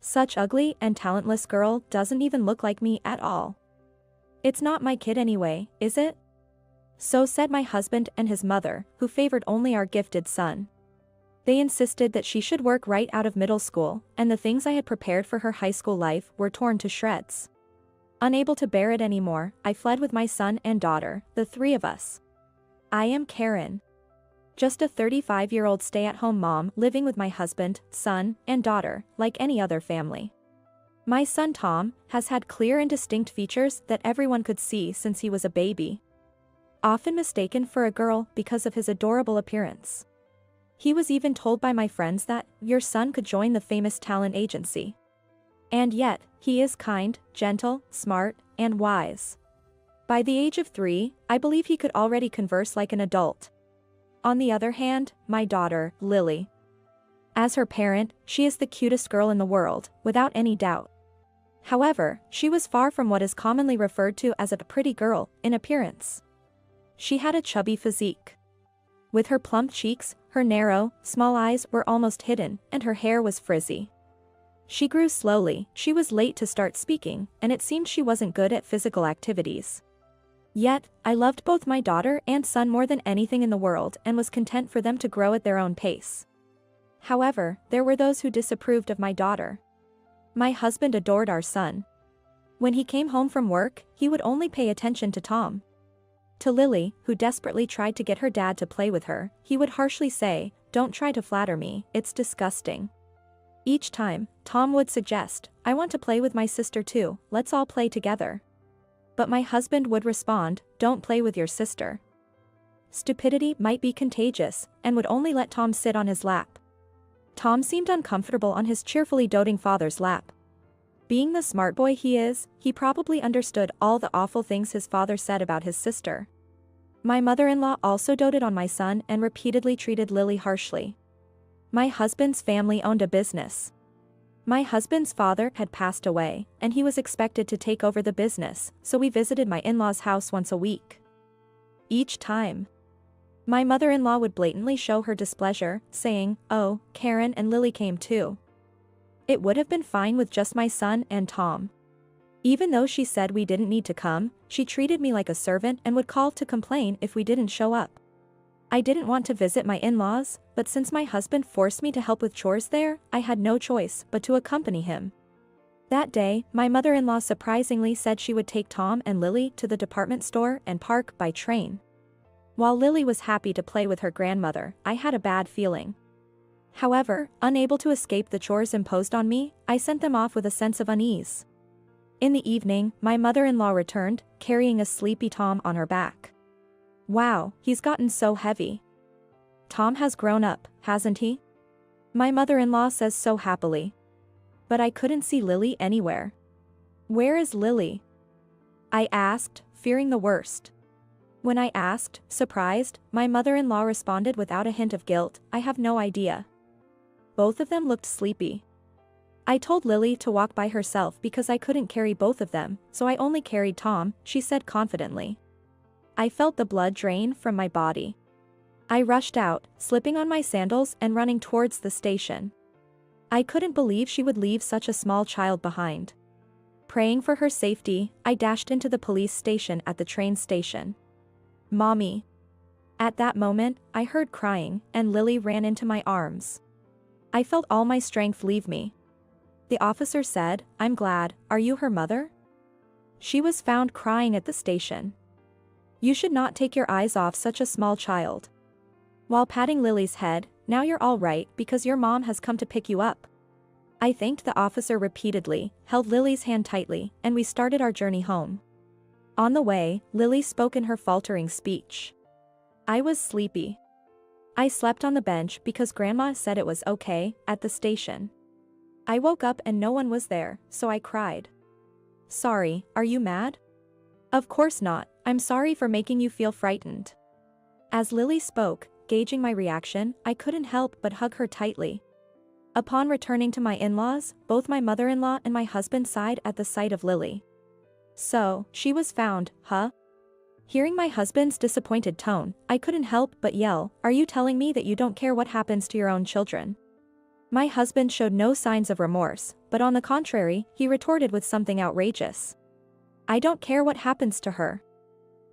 Such ugly and talentless girl doesn't even look like me at all. It's not my kid anyway, is it? So said my husband and his mother, who favored only our gifted son. They insisted that she should work right out of middle school, and the things I had prepared for her high school life were torn to shreds. Unable to bear it anymore, I fled with my son and daughter, the three of us. I am Karen. Just a 35-year-old stay-at-home mom living with my husband, son, and daughter, like any other family. My son Tom has had clear and distinct features that everyone could see since he was a baby. Often mistaken for a girl because of his adorable appearance. He was even told by my friends that your son could join the famous talent agency. And yet, he is kind, gentle, smart, and wise. By the age of 3, I believe he could already converse like an adult. On the other hand, my daughter, Lily. As her parent, she is the cutest girl in the world, without any doubt. However, she was far from what is commonly referred to as a pretty girl in appearance. She had a chubby physique. With her plump cheeks, her narrow, small eyes were almost hidden, and her hair was frizzy. She grew slowly, she was late to start speaking, and it seemed she wasn't good at physical activities. Yet, I loved both my daughter and son more than anything in the world and was content for them to grow at their own pace. However, there were those who disapproved of my daughter. My husband adored our son. When he came home from work, he would only pay attention to Tom. To Lily, who desperately tried to get her dad to play with her, he would harshly say, "Don't try to flatter me, it's disgusting." Each time, Tom would suggest, "I want to play with my sister too, let's all play together." But my husband would respond, "Don't play with your sister." Stupidity might be contagious, and would only let Tom sit on his lap. Tom seemed uncomfortable on his cheerfully doting father's lap. Being the smart boy he is, he probably understood all the awful things his father said about his sister. My mother-in-law also doted on my son and repeatedly treated Lily harshly. My husband's family owned a business. My husband's father had passed away, and he was expected to take over the business, so we visited my in-laws' house once a week. Each time, my mother-in-law would blatantly show her displeasure, saying, "Oh, Karen and Lily came too." It would have been fine with just my son and Tom. Even though she said we didn't need to come, she treated me like a servant and would call to complain if we didn't show up. I didn't want to visit my in-laws, but since my husband forced me to help with chores there, I had no choice but to accompany him. That day, my mother-in-law surprisingly said she would take Tom and Lily to the department store and park by train. While Lily was happy to play with her grandmother, I had a bad feeling. However, unable to escape the chores imposed on me, I sent them off with a sense of unease. In the evening, my mother-in-law returned, carrying a sleepy Tom on her back. "Wow, he's gotten so heavy. Tom has grown up, hasn't he?" My mother-in-law says so happily. But I couldn't see Lily anywhere. "Where is Lily?" I asked, fearing the worst. When I asked, surprised, my mother-in-law responded without a hint of guilt, "I have no idea." Both of them looked sleepy. I told Lily to walk by herself because I couldn't carry both of them, so I only carried Tom, she said confidently. I felt the blood drain from my body. I rushed out, slipping on my sandals and running towards the station. I couldn't believe she would leave such a small child behind. Praying for her safety, I dashed into the police station at the train station. "Mommy." At that moment, I heard crying, and Lily ran into my arms. I felt all my strength leave me. The officer said, "I'm glad, are you her mother?" She was found crying at the station. "You should not take your eyes off such a small child." While patting Lily's head, "Now you're all right because your mom has come to pick you up." I thanked the officer repeatedly, held Lily's hand tightly, and we started our journey home. On the way, Lily spoke in her faltering speech. I was sleepy. I slept on the bench because Grandma said it was okay, at the station. I woke up and no one was there, so I cried. "Sorry, are you mad?" "Of course not, I'm sorry for making you feel frightened." As Lily spoke, gauging my reaction, I couldn't help but hug her tightly. Upon returning to my in-laws, both my mother-in-law and my husband sighed at the sight of Lily. "So, she was found, huh?" Hearing my husband's disappointed tone, I couldn't help but yell, "Are you telling me that you don't care what happens to your own children?" My husband showed no signs of remorse, but on the contrary, he retorted with something outrageous. I don't care what happens to her.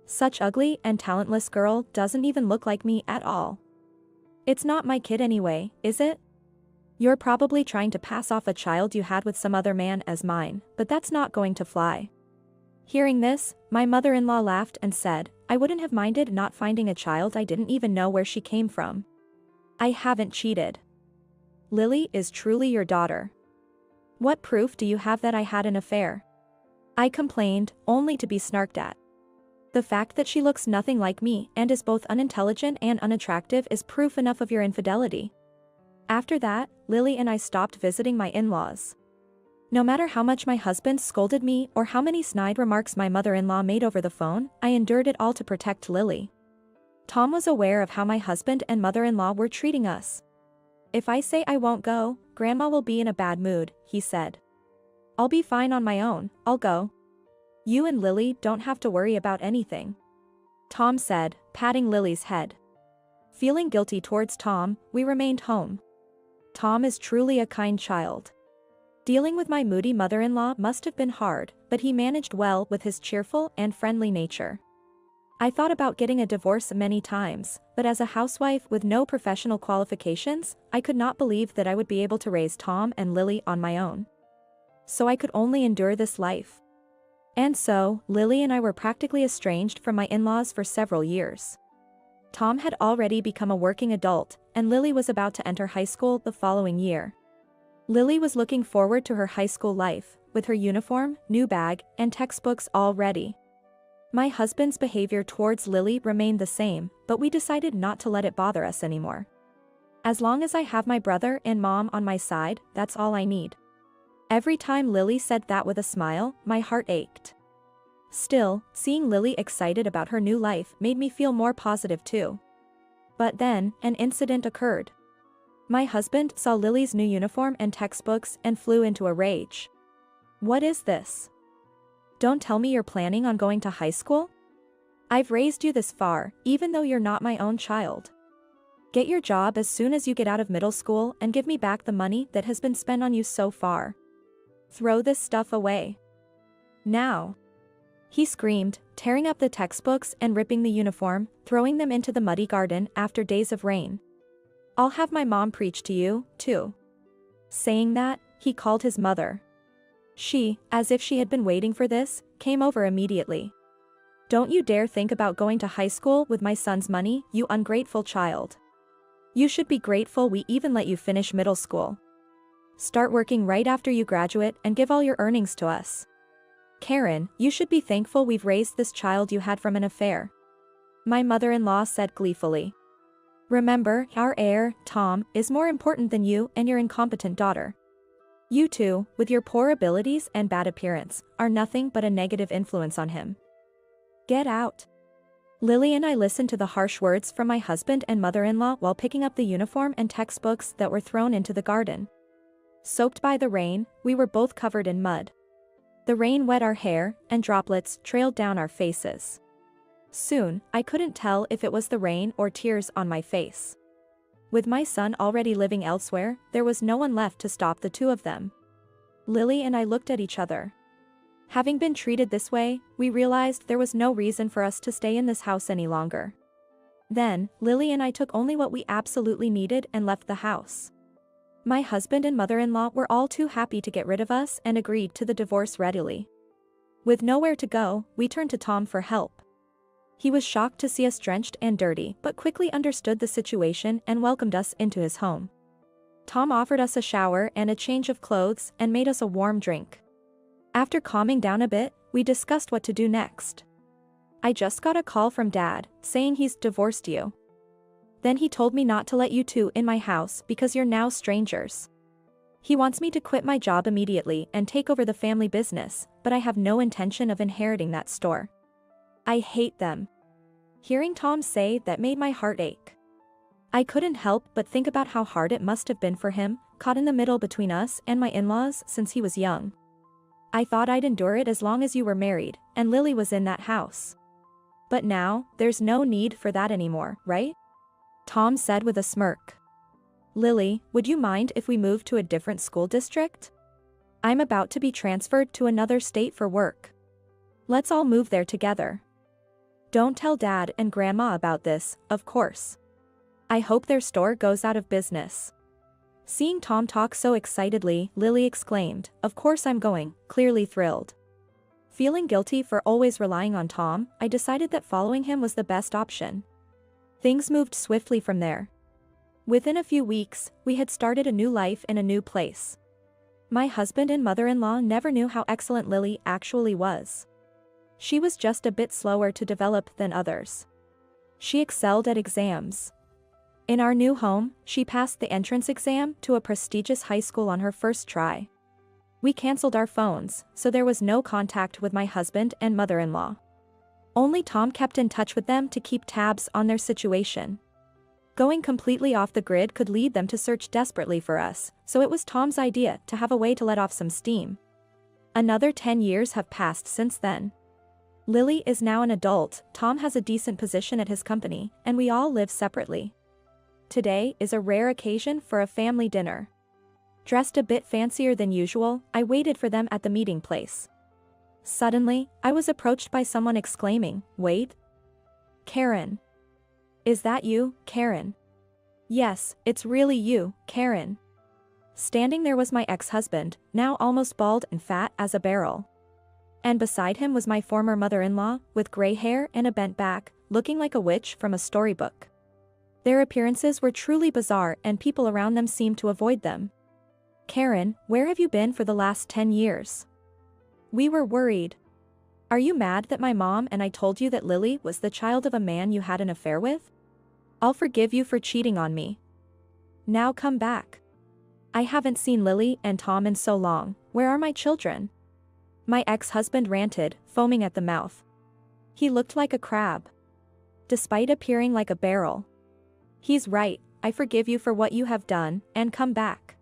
Such ugly and talentless girl doesn't even look like me at all. It's not my kid anyway, is it? You're probably trying to pass off a child you had with some other man as mine, but that's not going to fly. Hearing this, my mother-in-law laughed and said, I wouldn't have minded not finding a child I didn't even know where she came from. I haven't cheated. Lily is truly your daughter. What proof do you have that I had an affair? I complained, only to be snarked at. The fact that she looks nothing like me and is both unintelligent and unattractive is proof enough of your infidelity. After that, Lily and I stopped visiting my in-laws. No matter how much my husband scolded me or how many snide remarks my mother-in-law made over the phone, I endured it all to protect Lily. Tom was aware of how my husband and mother-in-law were treating us. If I say I won't go, Grandma will be in a bad mood, he said. I'll be fine on my own, I'll go. You and Lily don't have to worry about anything. Tom said, patting Lily's head. Feeling guilty towards Tom, we remained home. Tom is truly a kind child. Dealing with my moody mother-in-law must have been hard, but he managed well with his cheerful and friendly nature. I thought about getting a divorce many times, but as a housewife with no professional qualifications, I could not believe that I would be able to raise Tom and Lily on my own. So I could only endure this life. And so, Lily and I were practically estranged from my in-laws for several years. Tom had already become a working adult, and Lily was about to enter high school the following year. Lily was looking forward to her high school life, with her uniform, new bag, and textbooks all ready. My husband's behavior towards Lily remained the same, but we decided not to let it bother us anymore. As long as I have my brother and mom on my side, that's all I need. Every time Lily said that with a smile, my heart ached. Still, seeing Lily excited about her new life made me feel more positive too. But then, an incident occurred. My husband saw Lily's new uniform and textbooks and flew into a rage. What is this? Don't tell me you're planning on going to high school? I've raised you this far, even though you're not my own child. Get your job as soon as you get out of middle school and give me back the money that has been spent on you so far. Throw this stuff away. Now. He screamed, tearing up the textbooks and ripping the uniform, throwing them into the muddy garden after days of rain. I'll have my mom preach to you, too. Saying that, he called his mother. She, as if she had been waiting for this, came over immediately. Don't you dare think about going to high school with my son's money, you ungrateful child. You should be grateful we even let you finish middle school. Start working right after you graduate and give all your earnings to us. Karen, you should be thankful we've raised this child you had from an affair. My mother-in-law said gleefully. Remember, our heir, Tom, is more important than you and your incompetent daughter. You two, with your poor abilities and bad appearance, are nothing but a negative influence on him. Get out. Lily and I listened to the harsh words from my husband and mother-in-law while picking up the uniform and textbooks that were thrown into the garden. Soaked by the rain, we were both covered in mud. The rain wet our hair, and droplets trailed down our faces. Soon, I couldn't tell if it was the rain or tears on my face. With my son already living elsewhere, there was no one left to stop the two of them. Lily and I looked at each other. Having been treated this way, we realized there was no reason for us to stay in this house any longer. Then, Lily and I took only what we absolutely needed and left the house. My husband and mother-in-law were all too happy to get rid of us and agreed to the divorce readily. With nowhere to go, we turned to Tom for help. He was shocked to see us drenched and dirty, but quickly understood the situation and welcomed us into his home. Tom offered us a shower and a change of clothes and made us a warm drink. After calming down a bit, we discussed what to do next. I just got a call from Dad, saying he's divorced you. Then he told me not to let you two in my house because you're now strangers. He wants me to quit my job immediately and take over the family business, but I have no intention of inheriting that store. I hate them. Hearing Tom say that made my heart ache. I couldn't help but think about how hard it must have been for him, caught in the middle between us and my in-laws since he was young. I thought I'd endure it as long as you were married, and Lily was in that house. But now, there's no need for that anymore, right? Tom said with a smirk. Lily, would you mind if we moved to a different school district? I'm about to be transferred to another state for work. Let's all move there together. Don't tell Dad and Grandma about this, of course. I hope their store goes out of business. Seeing Tom talk so excitedly, Lily exclaimed, "Of course I'm going," clearly thrilled. Feeling guilty for always relying on Tom, I decided that following him was the best option. Things moved swiftly from there. Within a few weeks, we had started a new life in a new place. My husband and mother-in-law never knew how excellent Lily actually was. She was just a bit slower to develop than others. She excelled at exams. In our new home, she passed the entrance exam to a prestigious high school on her first try. We canceled our phones, so there was no contact with my husband and mother-in-law. Only Tom kept in touch with them to keep tabs on their situation. Going completely off the grid could lead them to search desperately for us, so it was Tom's idea to have a way to let off some steam. Another 10 years have passed since then. Lily is now an adult, Tom has a decent position at his company, and we all live separately. Today is a rare occasion for a family dinner. Dressed a bit fancier than usual, I waited for them at the meeting place. Suddenly, I was approached by someone exclaiming, "Wait! Karen! Is that you, Karen?" "Yes, it's really you, Karen." Standing there was my ex-husband, now almost bald and fat as a barrel. And beside him was my former mother-in-law, with gray hair and a bent back, looking like a witch from a storybook. Their appearances were truly bizarre and people around them seemed to avoid them. "Karen, where have you been for the last 10 years? We were worried. Are you mad that my mom and I told you that Lily was the child of a man you had an affair with? I'll forgive you for cheating on me. Now come back. I haven't seen Lily and Tom in so long, where are my children?" My ex-husband ranted, foaming at the mouth. He looked like a crab. Despite appearing like a barrel. "He's right, I forgive you for what you have done, and come back.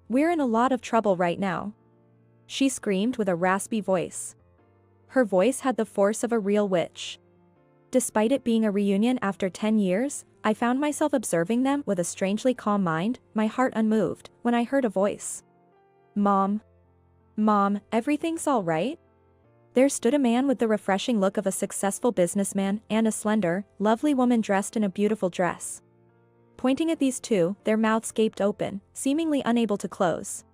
We're in a lot of trouble right now," she screamed with a raspy voice. Her voice had the force of a real witch. Despite it being a reunion after 10 years, I found myself observing them with a strangely calm mind, my heart unmoved, when I heard a voice. "Mom. Mom, everything's all right?" There stood a man with the refreshing look of a successful businessman and a slender, lovely woman dressed in a beautiful dress. Pointing at these two, their mouths gaped open, seemingly unable to close.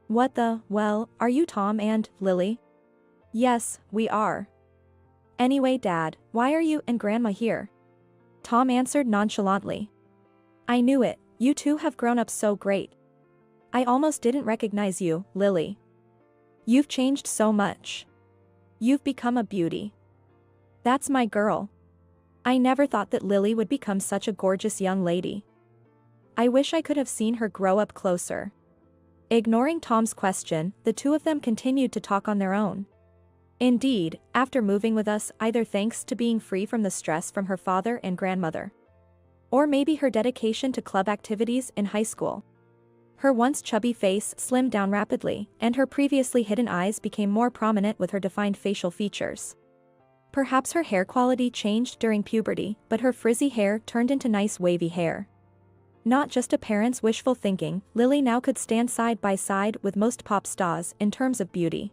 "What the, well, are you Tom and Lily?" "Yes, we are." "Anyway, Dad, why are you and Grandma here?" Tom answered nonchalantly. "I knew it, you two have grown up so great. I almost didn't recognize you, Lily. You've changed so much. You've become a beauty. That's my girl. I never thought that Lily would become such a gorgeous young lady. I wish I could have seen her grow up closer." Ignoring Tom's question, the two of them continued to talk on their own. Indeed, after moving with us, either thanks to being free from the stress from her father and grandmother, or maybe her dedication to club activities in high school, her once chubby face slimmed down rapidly, and her previously hidden eyes became more prominent with her defined facial features. Perhaps her hair quality changed during puberty, but her frizzy hair turned into nice wavy hair. Not just a parent's wishful thinking, Lily now could stand side by side with most pop stars in terms of beauty.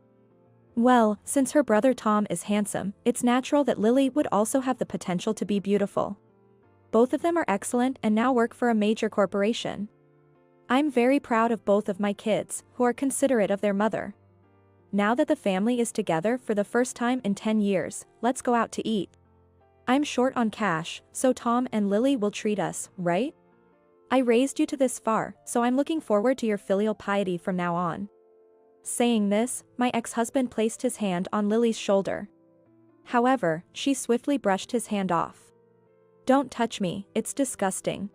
Well, since her brother Tom is handsome, it's natural that Lily would also have the potential to be beautiful. Both of them are excellent and now work for a major corporation. I'm very proud of both of my kids, who are considerate of their mother. Now that the family is together for the first time in 10 years, let's go out to eat. I'm short on cash, so Tom and Lily will treat us, right? I raised you to this far, so I'm looking forward to your filial piety from now on." Saying this, my ex-husband placed his hand on Lily's shoulder. However, she swiftly brushed his hand off. "Don't touch me, it's disgusting.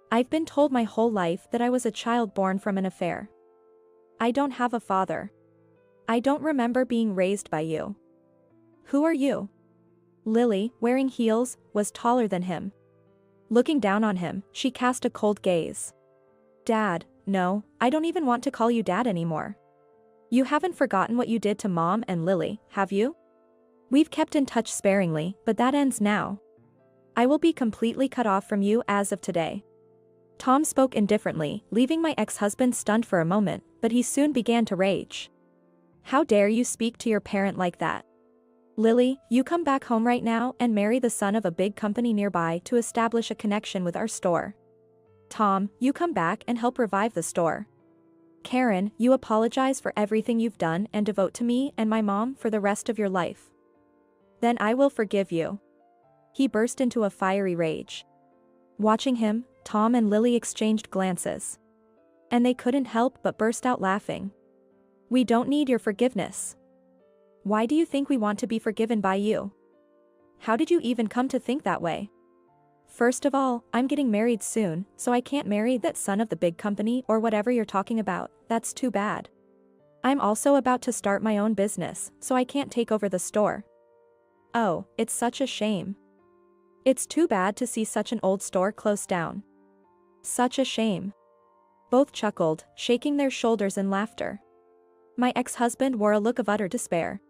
I've been told my whole life that I was a child born from an affair. I don't have a father. I don't remember being raised by you. Who are you?" Lily, wearing heels, was taller than him. Looking down on him, she cast a cold gaze. "Dad, no, I don't even want to call you Dad anymore. You haven't forgotten what you did to Mom and Lily, have you? We've kept in touch sparingly, but that ends now. I will be completely cut off from you as of today. Tom spoke indifferently, leaving my ex-husband stunned for a moment, but he soon began to rage. How dare you speak to your parent like that? Lily, you come back home right now and marry the son of a big company nearby to establish a connection with our store. Tom, you come back and help revive the store. Karen, you apologize for everything you've done and devote to me and my mom for the rest of your life. Then I will forgive you. He burst into a fiery rage. Watching him, Tom and Lily exchanged glances. And they couldn't help but burst out laughing. We don't need your forgiveness. Why do you think we want to be forgiven by you? How did you even come to think that way? First of all, I'm getting married soon, so I can't marry that son of the big company or whatever you're talking about. That's too bad. I'm also about to start my own business, so I can't take over the store. Oh, it's such a shame. It's too bad to see such an old store close down. Such a shame. Both chuckled, shaking their shoulders in laughter. My ex-husband wore a look of utter despair.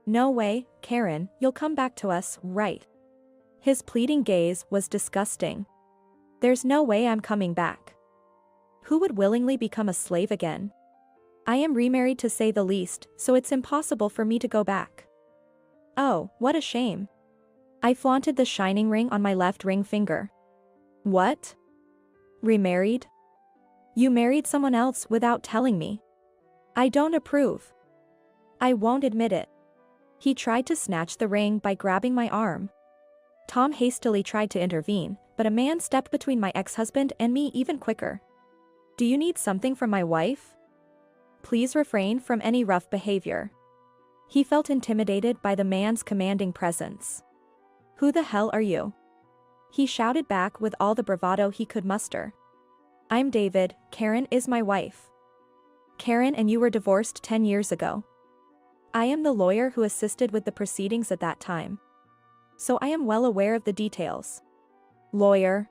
No way, Karen, you'll come back to us, right? His pleading gaze was disgusting. There's no way I'm coming back. Who would willingly become a slave again? I am remarried to say the least, so it's impossible for me to go back. Oh, what a shame. I flaunted the shining ring on my left ring finger. What? Remarried? You married someone else without telling me. I don't approve. I won't admit it. He tried to snatch the ring by grabbing my arm. Tom hastily tried to intervene, but a man stepped between my ex-husband and me even quicker. Do you need something from my wife? Please refrain from any rough behavior. He felt intimidated by the man's commanding presence. Who the hell are you? He shouted back with all the bravado he could muster. I'm David, Karen is my wife. Karen and you were divorced 10 years ago. I am the lawyer who assisted with the proceedings at that time. So I am well aware of the details. Lawyer.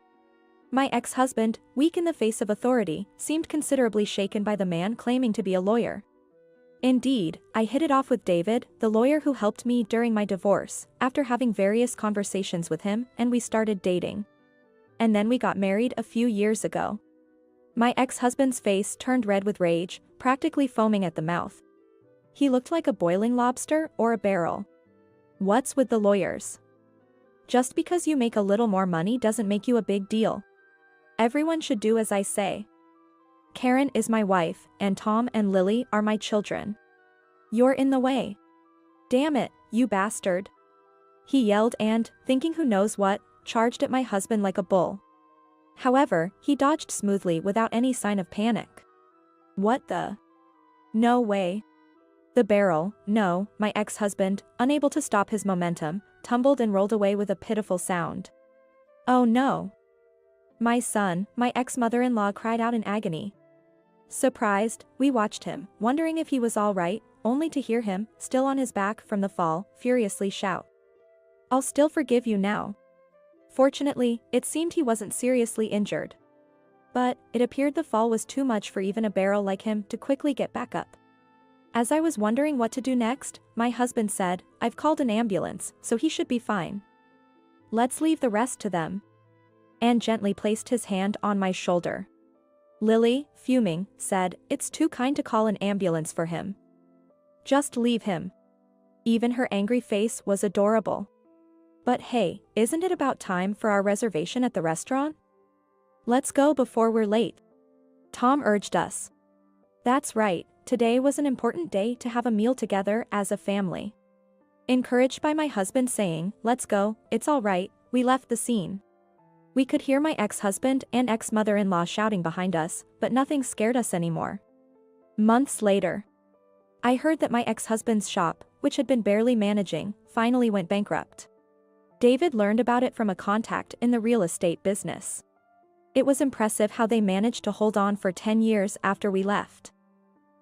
My ex-husband, weak in the face of authority, seemed considerably shaken by the man claiming to be a lawyer. Indeed, I hit it off with David, the lawyer who helped me during my divorce, after having various conversations with him, and we started dating. And then we got married a few years ago. My ex-husband's face turned red with rage, practically foaming at the mouth. He looked like a boiling lobster or a barrel. What's with the lawyers? Just because you make a little more money doesn't make you a big deal. Everyone should do as I say. Karen is my wife, and Tom and Lily are my children. You're in the way. Damn it, you bastard. He yelled and, thinking who knows what, charged at my husband like a bull. However, he dodged smoothly without any sign of panic. What the? No way. The barrel, no, my ex-husband, unable to stop his momentum, tumbled and rolled away with a pitiful sound. Oh no. My son, my ex-mother-in-law cried out in agony. Surprised, we watched him, wondering if he was all right, only to hear him, still on his back from the fall, furiously shout. I'll still forgive you now. Fortunately, it seemed he wasn't seriously injured. But, it appeared the fall was too much for even a barrel like him to quickly get back up. As I was wondering what to do next, my husband said, I've called an ambulance, so he should be fine. Let's leave the rest to them. And gently placed his hand on my shoulder. Lily, fuming, said, it's too kind to call an ambulance for him. Just leave him. Even her angry face was adorable. But hey, isn't it about time for our reservation at the restaurant? Let's go before we're late. Tom urged us. That's right, today was an important day to have a meal together as a family. Encouraged by my husband saying, let's go, it's all right, we left the scene. We could hear my ex-husband and ex-mother-in-law shouting behind us, but nothing scared us anymore. Months later, I heard that my ex-husband's shop, which had been barely managing, finally went bankrupt. David learned about it from a contact in the real estate business. It was impressive how they managed to hold on for 10 years after we left.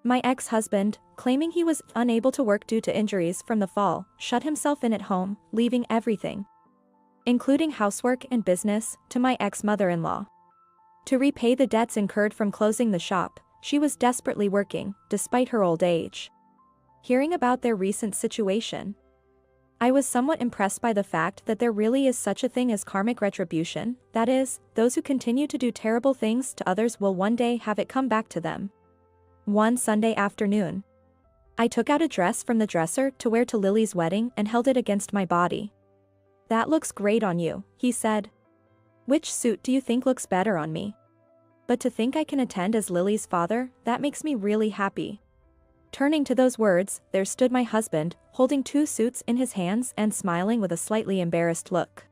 My ex-husband, claiming he was unable to work due to injuries from the fall, shut himself in at home, leaving everything, including housework and business, to my ex-mother-in-law. To repay the debts incurred from closing the shop, she was desperately working, despite her old age. Hearing about their recent situation, I was somewhat impressed by the fact that there really is such a thing as karmic retribution, that is, those who continue to do terrible things to others will one day have it come back to them. One Sunday afternoon, I took out a dress from the dresser to wear to Lily's wedding and held it against my body. "That looks great on you," he said. "Which suit do you think looks better on me? But to think I can attend as Lily's father, that makes me really happy." Turning to those words, there stood my husband, holding 2 suits in his hands and smiling with a slightly embarrassed look.